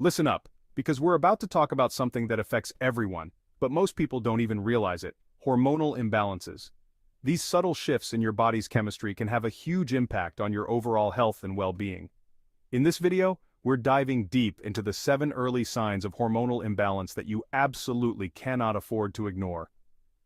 Listen up, because we're about to talk about something that affects everyone, but most people don't even realize it: hormonal imbalances. These subtle shifts in your body's chemistry can have a huge impact on your overall health and well-being. In this video, we're diving deep into the 7 early signs of hormonal imbalance that you absolutely cannot afford to ignore.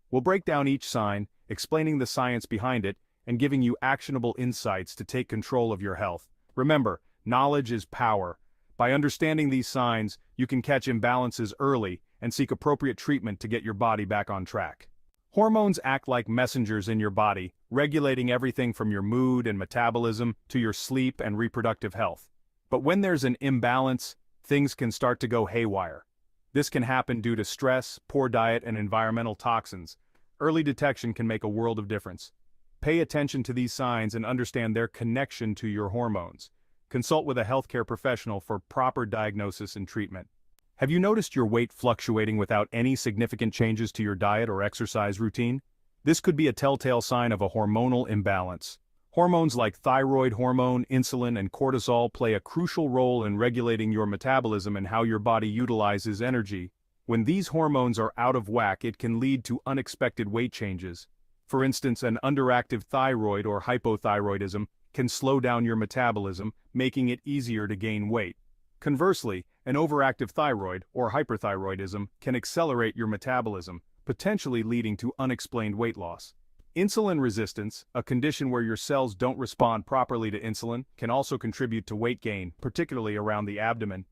We'll break down each sign, explaining the science behind it, and giving you actionable insights to take control of your health. Remember, knowledge is power. By understanding these signs, you can catch imbalances early and seek appropriate treatment to get your body back on track. Hormones act like messengers in your body, regulating everything from your mood and metabolism to your sleep and reproductive health. But when there's an imbalance, things can start to go haywire. This can happen due to stress, poor diet, and environmental toxins. Early detection can make a world of difference. Pay attention to these signs and understand their connection to your hormones. Consult with a healthcare professional for proper diagnosis and treatment. Have you noticed your weight fluctuating without any significant changes to your diet or exercise routine? This could be a telltale sign of a hormonal imbalance. Hormones like thyroid hormone, insulin, and cortisol play a crucial role in regulating your metabolism and how your body utilizes energy. When these hormones are out of whack, it can lead to unexpected weight changes. For instance, an underactive thyroid or hypothyroidism can slow down your metabolism, making it easier to gain weight. Conversely, an overactive thyroid or hyperthyroidism can accelerate your metabolism, potentially leading to unexplained weight loss. Insulin resistance, a condition where your cells don't respond properly to insulin, can also contribute to weight gain, particularly around the abdomen.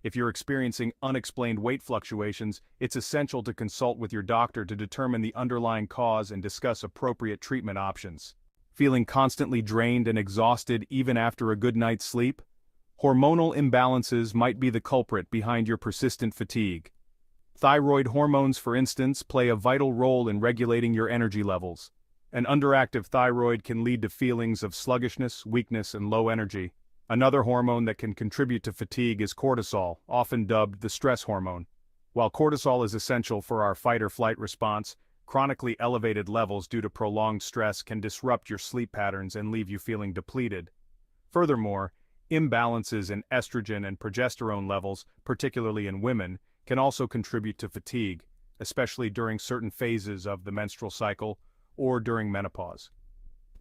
If you're experiencing unexplained weight fluctuations, it's essential to consult with your doctor to determine the underlying cause and discuss appropriate treatment options. Feeling constantly drained and exhausted even after a good night's sleep? Hormonal imbalances might be the culprit behind your persistent fatigue. Thyroid hormones, for instance, play a vital role in regulating your energy levels. An underactive thyroid can lead to feelings of sluggishness, weakness, and low energy. Another hormone that can contribute to fatigue is cortisol, often dubbed the stress hormone. While cortisol is essential for our fight-or-flight response, chronically elevated levels due to prolonged stress can disrupt your sleep patterns and leave you feeling depleted. Furthermore, imbalances in estrogen and progesterone levels, particularly in women, can also contribute to fatigue, especially during certain phases of the menstrual cycle or during menopause.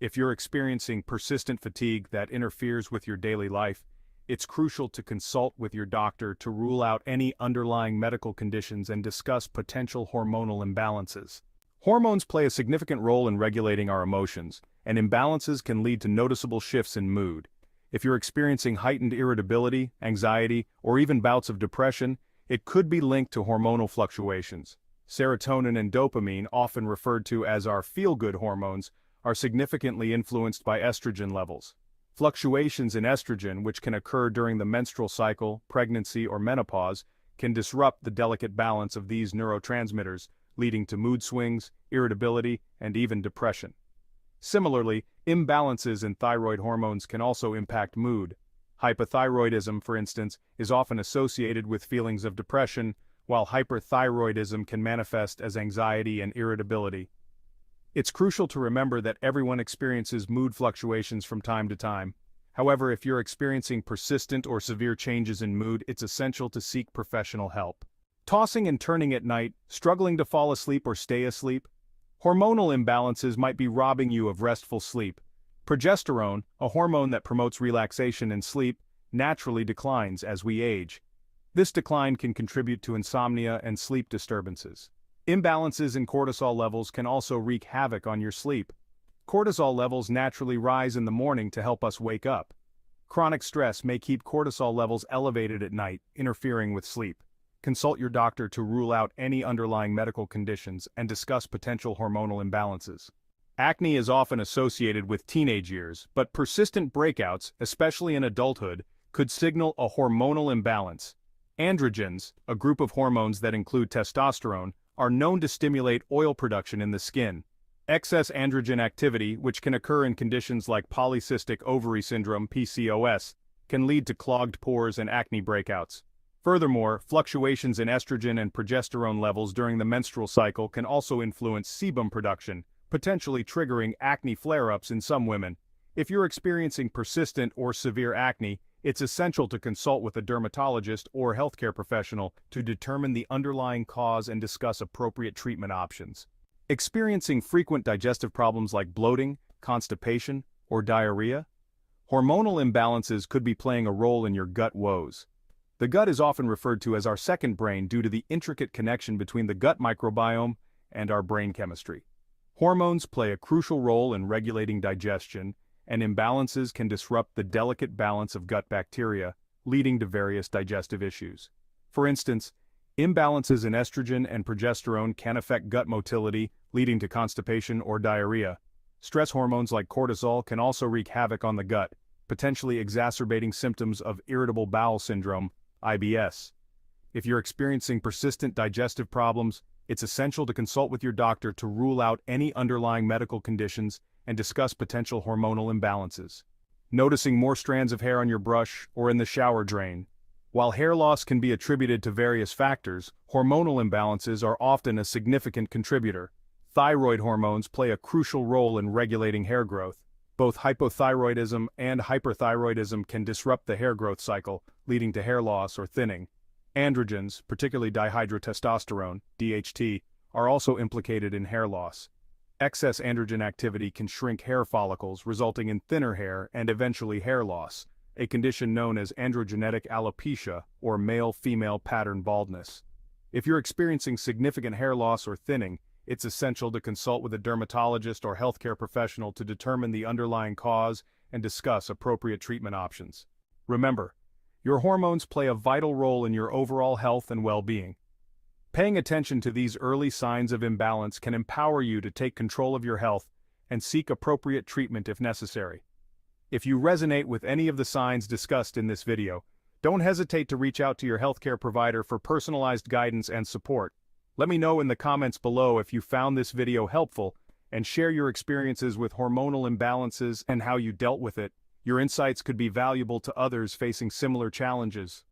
If you're experiencing persistent fatigue that interferes with your daily life, it's crucial to consult with your doctor to rule out any underlying medical conditions and discuss potential hormonal imbalances. Hormones play a significant role in regulating our emotions, and imbalances can lead to noticeable shifts in mood. If you're experiencing heightened irritability, anxiety, or even bouts of depression, it could be linked to hormonal fluctuations. Serotonin and dopamine, often referred to as our feel-good hormones, are significantly influenced by estrogen levels. Fluctuations in estrogen, which can occur during the menstrual cycle, pregnancy, or menopause, can disrupt the delicate balance of these neurotransmitters, leading to mood swings, irritability, and even depression. Similarly, imbalances in thyroid hormones can also impact mood. Hypothyroidism, for instance, is often associated with feelings of depression, while hyperthyroidism can manifest as anxiety and irritability. It's crucial to remember that everyone experiences mood fluctuations from time to time. However, if you're experiencing persistent or severe changes in mood, it's essential to seek professional help. Tossing and turning at night, struggling to fall asleep or stay asleep? Hormonal imbalances might be robbing you of restful sleep. Progesterone, a hormone that promotes relaxation and sleep, naturally declines as we age. This decline can contribute to insomnia and sleep disturbances. Imbalances in cortisol levels can also wreak havoc on your sleep. Cortisol levels naturally rise in the morning to help us wake up. Chronic stress may keep cortisol levels elevated at night, interfering with sleep. Consult your doctor to rule out any underlying medical conditions and discuss potential hormonal imbalances. Acne is often associated with teenage years, but persistent breakouts, especially in adulthood, could signal a hormonal imbalance. Androgens, a group of hormones that include testosterone, are known to stimulate oil production in the skin. Excess androgen activity, which can occur in conditions like polycystic ovary syndrome (PCOS), can lead to clogged pores and acne breakouts. Furthermore, fluctuations in estrogen and progesterone levels during the menstrual cycle can also influence sebum production, potentially triggering acne flare-ups in some women. If you're experiencing persistent or severe acne, it's essential to consult with a dermatologist or healthcare professional to determine the underlying cause and discuss appropriate treatment options. Experiencing frequent digestive problems like bloating, constipation, or diarrhea? Hormonal imbalances could be playing a role in your gut woes. The gut is often referred to as our second brain due to the intricate connection between the gut microbiome and our brain chemistry. Hormones play a crucial role in regulating digestion, and imbalances can disrupt the delicate balance of gut bacteria, leading to various digestive issues. For instance, imbalances in estrogen and progesterone can affect gut motility, leading to constipation or diarrhea. Stress hormones like cortisol can also wreak havoc on the gut, potentially exacerbating symptoms of irritable bowel syndrome, IBS. If you're experiencing persistent digestive problems, it's essential to consult with your doctor to rule out any underlying medical conditions and discuss potential hormonal imbalances. Noticing more strands of hair on your brush or in the shower drain? While hair loss can be attributed to various factors, hormonal imbalances are often a significant contributor. Thyroid hormones play a crucial role in regulating hair growth. Both hypothyroidism and hyperthyroidism can disrupt the hair growth cycle, leading to hair loss or thinning. Androgens, particularly dihydrotestosterone, DHT, are also implicated in hair loss. Excess androgen activity can shrink hair follicles, resulting in thinner hair and eventually hair loss, a condition known as androgenetic alopecia or male-female pattern baldness. If you're experiencing significant hair loss or thinning, it's essential to consult with a dermatologist or healthcare professional to determine the underlying cause and discuss appropriate treatment options. Remember, your hormones play a vital role in your overall health and well-being. Paying attention to these early signs of imbalance can empower you to take control of your health and seek appropriate treatment if necessary. If you resonate with any of the signs discussed in this video, don't hesitate to reach out to your healthcare provider for personalized guidance and support. Let me know in the comments below if you found this video helpful, and share your experiences with hormonal imbalances and how you dealt with it. Your insights could be valuable to others facing similar challenges.